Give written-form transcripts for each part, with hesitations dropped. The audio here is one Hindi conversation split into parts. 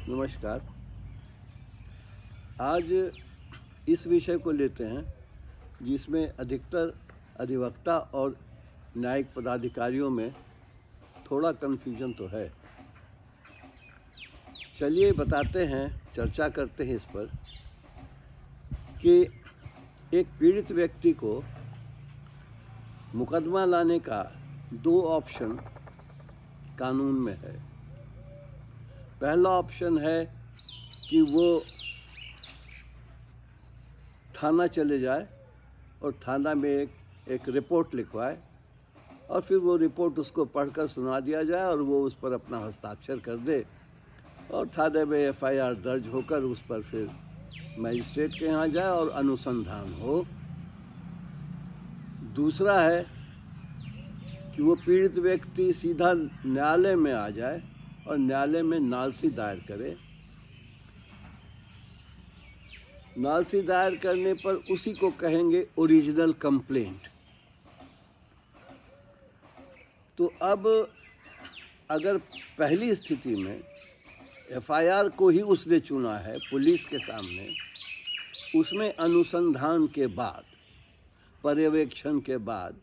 नमस्कार। आज इस विषय को लेते हैं जिसमें अधिकतर अधिवक्ता और न्यायिक पदाधिकारियों में थोड़ा कन्फ्यूजन तो है। चलिए बताते हैं, चर्चा करते हैं इस पर कि एक पीड़ित व्यक्ति को मुकदमा लाने का दो ऑप्शन कानून में है। पहला ऑप्शन है कि वो थाना चले जाए और थाना में एक रिपोर्ट लिखवाए और फिर वो रिपोर्ट उसको पढ़कर सुना दिया जाए और वो उस पर अपना हस्ताक्षर कर दे और थाने में एफआईआर दर्ज होकर उस पर फिर मजिस्ट्रेट के यहाँ जाए और अनुसंधान हो। दूसरा है कि वो पीड़ित व्यक्ति सीधा न्यायालय में आ जाए और न्यायालय में नालसी दायर करे। नालसी दायर करने पर उसी को कहेंगे ओरिजिनल कंप्लेंट। तो अब अगर पहली स्थिति में एफआईआर को ही उसने चुना है पुलिस के सामने, उसमें अनुसंधान के बाद, पर्यवेक्षण के बाद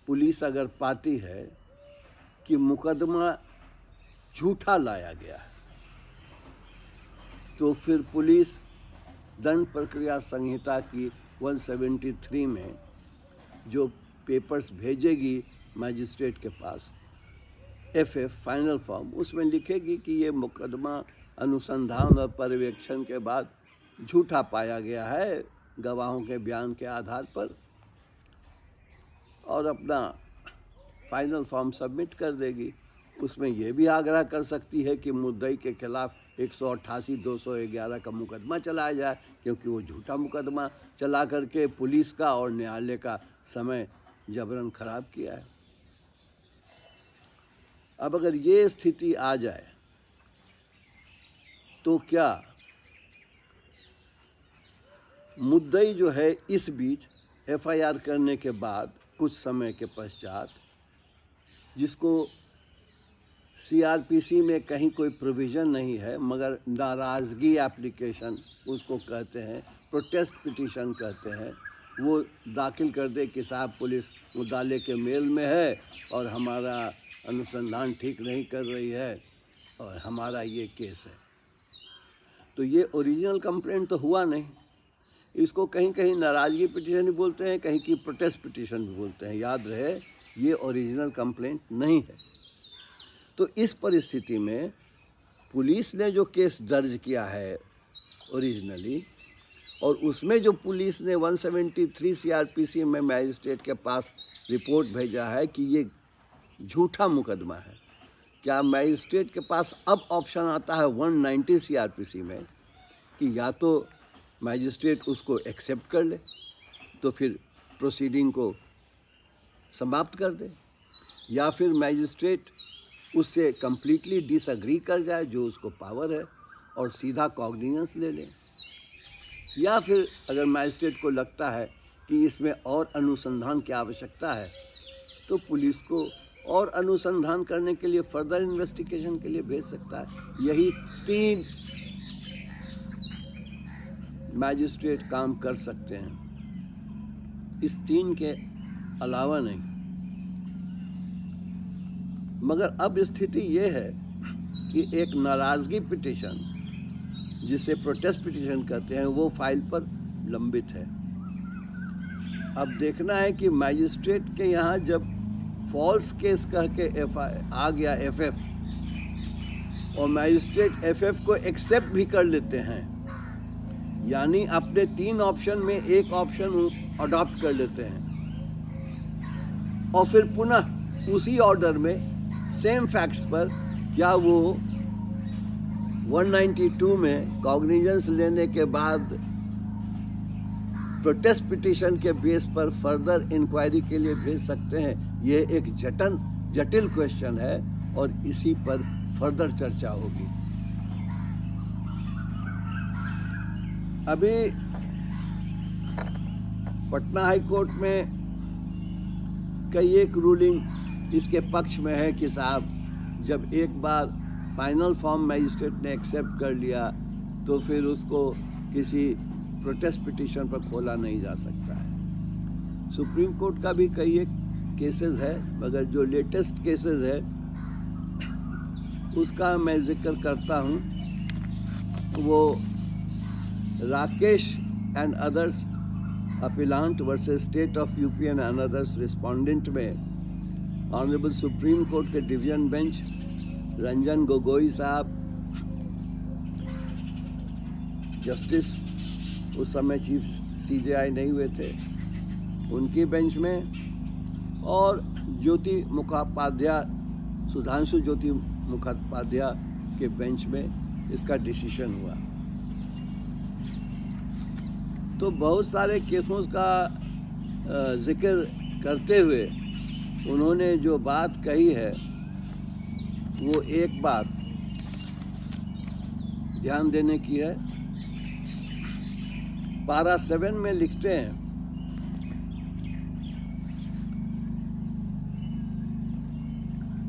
पुलिस अगर पाती है कि मुकदमा झूठा लाया गया है, तो फिर पुलिस दंड प्रक्रिया संहिता की 173 में जो पेपर्स भेजेगी मजिस्ट्रेट के पास, एफएफ फाइनल फॉर्म, उसमें लिखेगी कि ये मुकदमा अनुसंधान और पर्यवेक्षण के बाद झूठा पाया गया है गवाहों के बयान के आधार पर, और अपना फाइनल फॉर्म सबमिट कर देगी। उसमें यह भी आग्रह कर सकती है कि मुद्दई के खिलाफ 188/211 का मुकदमा चलाया जाए, क्योंकि वो झूठा मुकदमा चला करके पुलिस का और न्यायालय का समय जबरन खराब किया है। अब अगर ये स्थिति आ जाए तो क्या मुद्दई जो है इस बीच एफआईआर करने के बाद कुछ समय के पश्चात, जिसको सीआरपीसी में कहीं कोई प्रोविज़न नहीं है मगर नाराज़गी एप्लीकेशन उसको कहते हैं, प्रोटेस्ट पिटीशन कहते हैं, वो दाखिल कर दे कि साहब पुलिस मुद्दाले के मेल में है और हमारा अनुसंधान ठीक नहीं कर रही है और हमारा ये केस है, तो ये ओरिजिनल कंप्लेंट तो हुआ नहीं। इसको कहीं कहीं नाराज़गी पिटीशन भी बोलते हैं, कहीं की प्रोटेस्ट पिटीशन भी बोलते हैं। याद रहे, ये ओरिजिनल कंप्लेंट नहीं है। तो इस परिस्थिति में पुलिस ने जो केस दर्ज किया है ओरिजिनली, और उसमें जो पुलिस ने 173 सीआरपीसी में मजिस्ट्रेट के पास रिपोर्ट भेजा है कि ये झूठा मुकदमा है, क्या मजिस्ट्रेट के पास अब ऑप्शन आता है 190 सीआरपीसी में कि या तो मजिस्ट्रेट उसको एक्सेप्ट कर ले तो फिर प्रोसीडिंग को समाप्त कर दे, या फिर मजिस्ट्रेट उससे कम्प्लीटली डिसएग्री कर जाए जो उसको पावर है और सीधा कॉग्निजेंस ले ले, या फिर अगर मजिस्ट्रेट को लगता है कि इसमें और अनुसंधान की आवश्यकता है तो पुलिस को और अनुसंधान करने के लिए, फर्दर इन्वेस्टिगेशन के लिए भेज सकता है। यही 3 मजिस्ट्रेट काम कर सकते हैं, इस 3 के अलावा नहीं। मगर अब स्थिति ये है कि एक नाराज़गी पिटीशन, जिसे प्रोटेस्ट पिटीशन कहते हैं, वो फाइल पर लंबित है। अब देखना है कि मजिस्ट्रेट के यहाँ जब फॉल्स केस कह के आ गया एफएफ, और मजिस्ट्रेट एफएफ को एक्सेप्ट भी कर लेते हैं, यानी अपने 3 ऑप्शन में एक ऑप्शन अडॉप्ट कर लेते हैं, और फिर पुनः उसी ऑर्डर में सेम फैक्ट्स पर क्या वो 192 में कॉग्निजेंस लेने के बाद प्रोटेस्ट पिटीशन के बेस पर फर्दर इंक्वायरी के लिए भेज सकते हैं। ये एक जटिल क्वेश्चन है और इसी पर फर्दर चर्चा होगी। अभी पटना हाई कोर्ट में कई एक रूलिंग इसके पक्ष में है कि साहब जब एक बार फाइनल फॉर्म मैजिस्ट्रेट ने एक्सेप्ट कर लिया तो फिर उसको किसी प्रोटेस्ट पिटीशन पर खोला नहीं जा सकता है। सुप्रीम कोर्ट का भी कई एक केसेस है, मगर जो लेटेस्ट केसेस है उसका मैं जिक्र करता हूँ। वो Rakesh and others appellant versus state of UP and others respondent में ऑनरेबल सुप्रीम कोर्ट के डिवीजन बेंच रंजन गोगोई साहब, जस्टिस उस समय चीफ सीजेआई नहीं हुए थे, उनकी बेंच में, और ज्योति मुखोपाध्याय, सुधांशु ज्योति मुखोपाध्याय के बेंच में इसका डिसीजन हुआ। तो बहुत सारे केसों का जिक्र करते हुए उन्होंने जो बात कही है वो एक बात ध्यान देने की है। पारा 7 में लिखते हैं,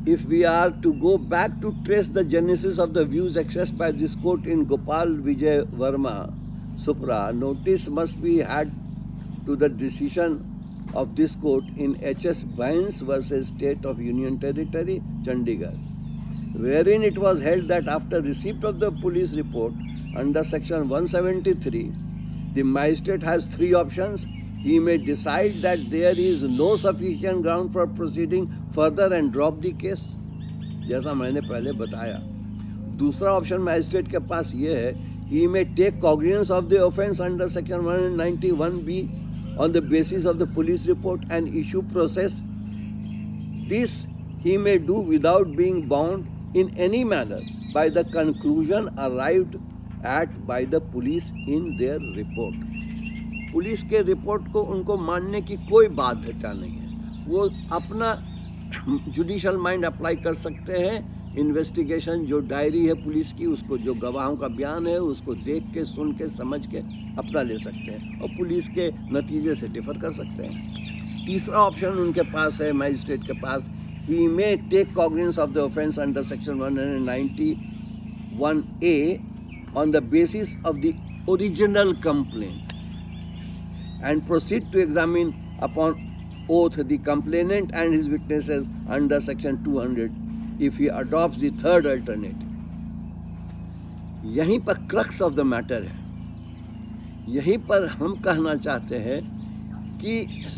if we are to go back to trace the genesis of the views expressed by this court in Gopal Vijay Verma Supra, notice must be had to the decision of this court in H.S. Bains versus State of Union Territory, Chandigarh, wherein it was held that after receipt of the police report under section 173, the magistrate has 3 options. He may decide that there is no sufficient ground for proceeding further and drop the case, जैसा मैंने पहले बताया। दूसरा ऑप्शन मैजिस्ट्रेट के पास ये है, he may take cognizance of the offence under section 191B on the basis of the police report and issue process. This he may do without being bound in any manner by the conclusion arrived at by the police in their report. Police के रिपोर्ट को उनको मानने की कोई बाध्यता नहीं है, वो अपना जुडिशल माइंड अप्लाई कर सकते हैं। इन्वेस्टिगेशन जो डायरी है पुलिस की, उसको जो गवाहों का बयान है उसको देख के, सुन के, समझ के अपना ले सकते हैं और पुलिस के नतीजे से डिफर कर सकते हैं। तीसरा ऑप्शन उनके पास है, मैजिस्ट्रेट के पास, he may take cognizance of the offence under section 191A on the basis of the original complaint and proceed to examine upon oath the complainant and his witnesses under section 200 if he adopts the third alternative. यहीं पर क्रक्स ऑफ द मैटर है। यहीं पर हम कहना चाहते हैं कि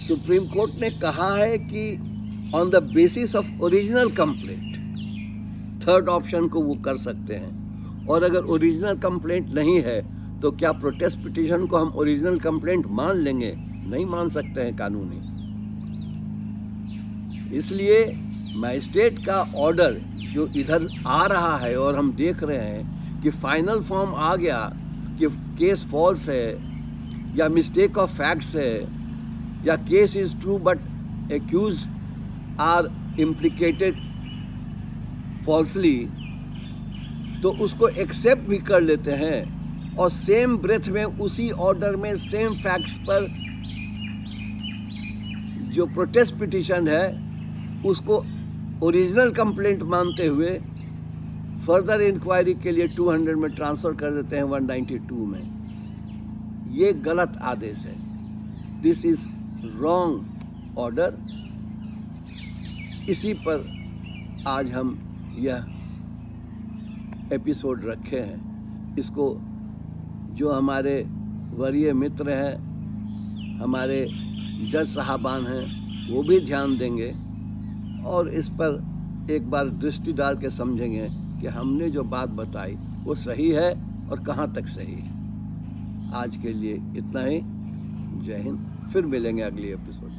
सुप्रीम कोर्ट ने कहा है कि on the basis of original complaint third option को वो कर सकते हैं, और अगर ओरिजिनल कंप्लेंट नहीं है तो क्या प्रोटेस्ट पिटीशन को हम ओरिजिनल कंप्लेंट मान लेंगे? नहीं मान सकते हैं कानूनी। इसलिए मैजिस्ट्रेट का ऑर्डर जो इधर आ रहा है और हम देख रहे हैं कि फाइनल फॉर्म आ गया कि केस फॉल्स है या मिस्टेक ऑफ फैक्ट्स है या case is true but accused are implicated falsely, तो उसको एक्सेप्ट भी कर लेते हैं और सेम ब्रेथ में उसी ऑर्डर में सेम फैक्ट्स पर जो प्रोटेस्ट पिटीशन है उसको ओरिजिनल कंप्लेंट मानते हुए फर्दर इंक्वायरी के लिए 200 में ट्रांसफ़र कर देते हैं 192 में। ये गलत आदेश है। This is wrong order. इसी पर आज हम यह एपिसोड रखे हैं। इसको जो हमारे वरीय मित्र हैं, हमारे जज साहबान हैं, वो भी ध्यान देंगे और इस पर एक बार दृष्टि डाल के समझेंगे कि हमने जो बात बताई वो सही है और कहाँ तक सही है। आज के लिए इतना ही। जय हिंद। फिर मिलेंगे अगली एपिसोड।